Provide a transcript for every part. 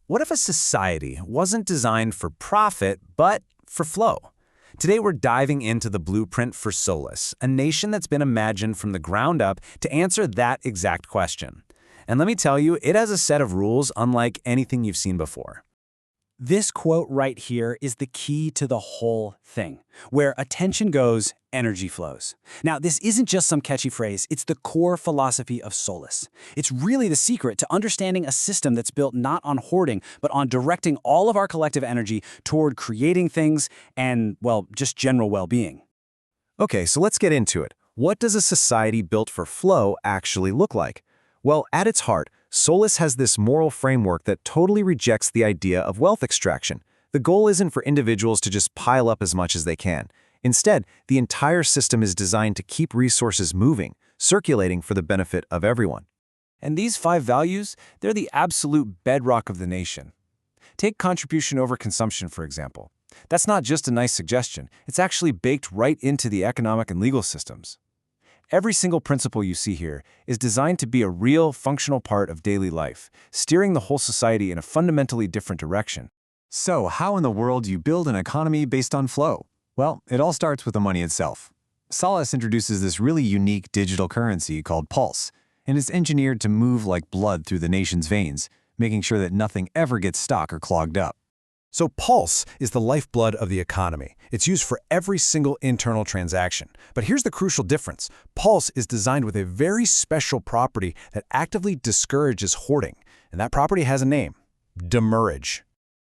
What if a society wasn't designed for profit, but for flow? Today we're diving into the blueprint for Solus, a nation that's been imagined from the ground up to answer that exact question. And let me tell you, it has a set of rules unlike anything you've seen before. This quote right here is the key to the whole thing. Where attention goes, energy flows. Now, this isn't just some catchy phrase, it's the core philosophy of Solus. It's really the secret to understanding a system that's built not on hoarding, but on directing all of our collective energy toward creating things and, well, just general well-being. Okay, so let's get into it. What does a society built for flow actually look like? Well, at its heart, Solus has this moral framework that totally rejects the idea of wealth extraction. The goal isn't for individuals to just pile up as much as they can. Instead, the entire system is designed to keep resources moving, circulating for the benefit of everyone. And these 5 values, they're the absolute bedrock of the nation. Take contribution over consumption, for example. That's not just a nice suggestion, it's actually baked right into the economic and legal systems. Every single principle you see here is designed to be a real, functional part of daily life, steering the whole society in a fundamentally different direction. So, how in the world do you build an economy based on flow? Well, it all starts with the money itself. Solus introduces this really unique digital currency called Pulse, and it's engineered to move like blood through the nation's veins, making sure that nothing ever gets stuck or clogged up. So Pulse is the lifeblood of the economy. It's used for every single internal transaction. But here's the crucial difference. Pulse is designed with a very special property that actively discourages hoarding. And that property has a name: demurrage.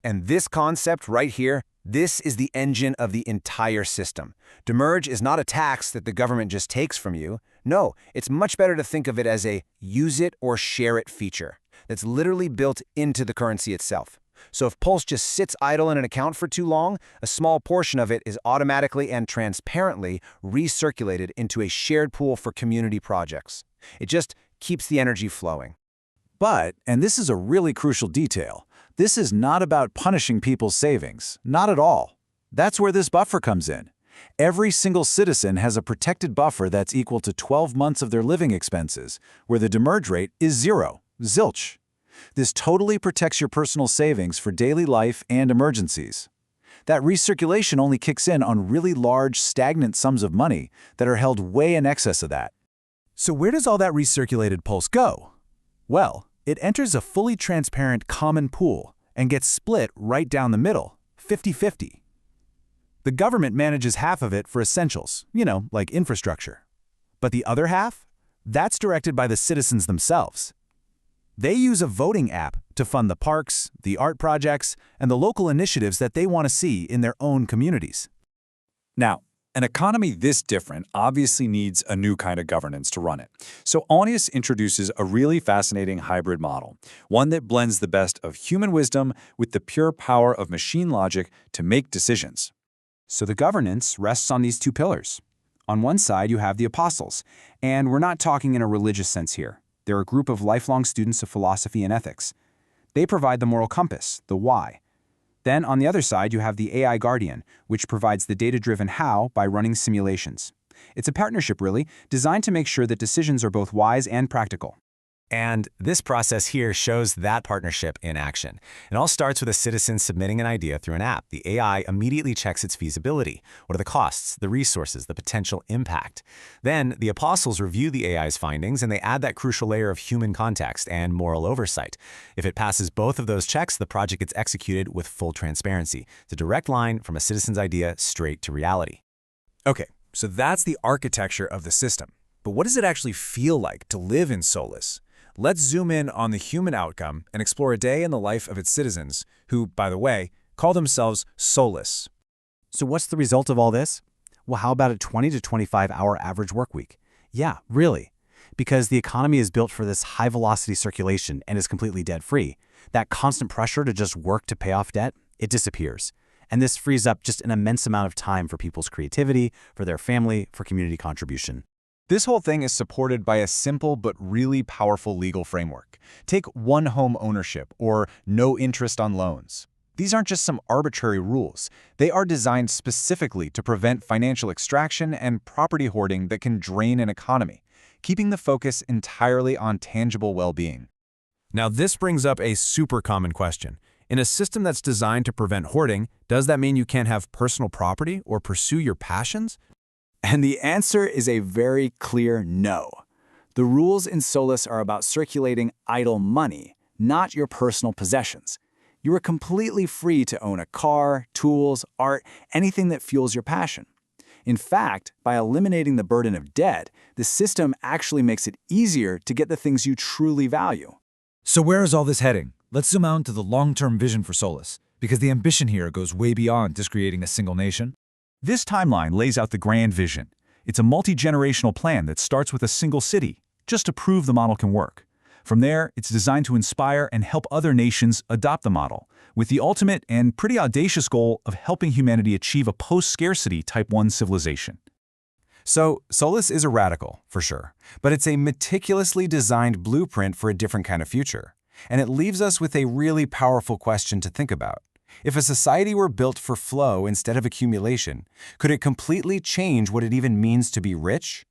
And this concept right here, this is the engine of the entire system. Demurrage is not a tax that the government just takes from you. No, it's much better to think of it as a use it or share it feature that's literally built into the currency itself. So if Pulse just sits idle in an account for too long, a small portion of it is automatically and transparently recirculated into a shared pool for community projects. It just keeps the energy flowing. But, and this is a really crucial detail, this is not about punishing people's savings. Not at all. That's where this buffer comes in. Every single citizen has a protected buffer that's equal to 12 months of their living expenses, where the demurrage rate is 0, zilch. This totally protects your personal savings for daily life and emergencies. That recirculation only kicks in on really large, stagnant sums of money that are held way in excess of that. So where does all that recirculated Pulse go? Well, it enters a fully transparent common pool and gets split right down the middle, 50-50. The government manages half of it for essentials, like infrastructure. But the other half? That's directed by the citizens themselves. They use a voting app to fund the parks, the art projects, and the local initiatives that they want to see in their own communities. Now, an economy this different obviously needs a new kind of governance to run it. So Onius introduces a really fascinating hybrid model, one that blends the best of human wisdom with the pure power of machine logic to make decisions. So the governance rests on these 2 pillars. On one side, you have the apostles, and we're not talking in a religious sense here. They're a group of lifelong students of philosophy and ethics. They provide the moral compass, the why. Then, on the other side, you have the AI Guardian, which provides the data-driven how by running simulations. It's a partnership, really, designed to make sure that decisions are both wise and practical. And this process here shows that partnership in action. It all starts with a citizen submitting an idea through an app. The AI immediately checks its feasibility. What are the costs, the resources, the potential impact? Then the apostles review the AI's findings and they add that crucial layer of human context and moral oversight. If it passes both of those checks, the project gets executed with full transparency. It's a direct line from a citizen's idea straight to reality. Okay, so that's the architecture of the system. But what does it actually feel like to live in Solus? Let's zoom in on the human outcome and explore a day in the life of its citizens, who, by the way, call themselves Solus. So what's the result of all this? Well, how about a 20 to 25-hour average work week? Yeah, really. Because the economy is built for this high-velocity circulation and is completely debt-free, that constant pressure to just work to pay off debt, it disappears. And this frees up just an immense amount of time for people's creativity, for their family, for community contribution. This whole thing is supported by a simple but really powerful legal framework. Take one home ownership or no interest on loans. These aren't just some arbitrary rules. They are designed specifically to prevent financial extraction and property hoarding that can drain an economy, keeping the focus entirely on tangible well-being. Now, this brings up a super common question. In a system that's designed to prevent hoarding, does that mean you can't have personal property or pursue your passions? And the answer is a very clear no. The rules in Solus are about circulating idle money, not your personal possessions. You are completely free to own a car, tools, art, anything that fuels your passion. In fact, by eliminating the burden of debt, the system actually makes it easier to get the things you truly value. So where is all this heading? Let's zoom out to the long-term vision for Solus, because the ambition here goes way beyond just creating a single nation. This timeline lays out the grand vision. It's a multi-generational plan that starts with a single city, just to prove the model can work. From there, it's designed to inspire and help other nations adopt the model, with the ultimate and pretty audacious goal of helping humanity achieve a post-scarcity Type 1 civilization. So, Solus is a radical, for sure, but it's a meticulously designed blueprint for a different kind of future. And it leaves us with a really powerful question to think about. If a society were built for flow instead of accumulation, could it completely change what it even means to be rich?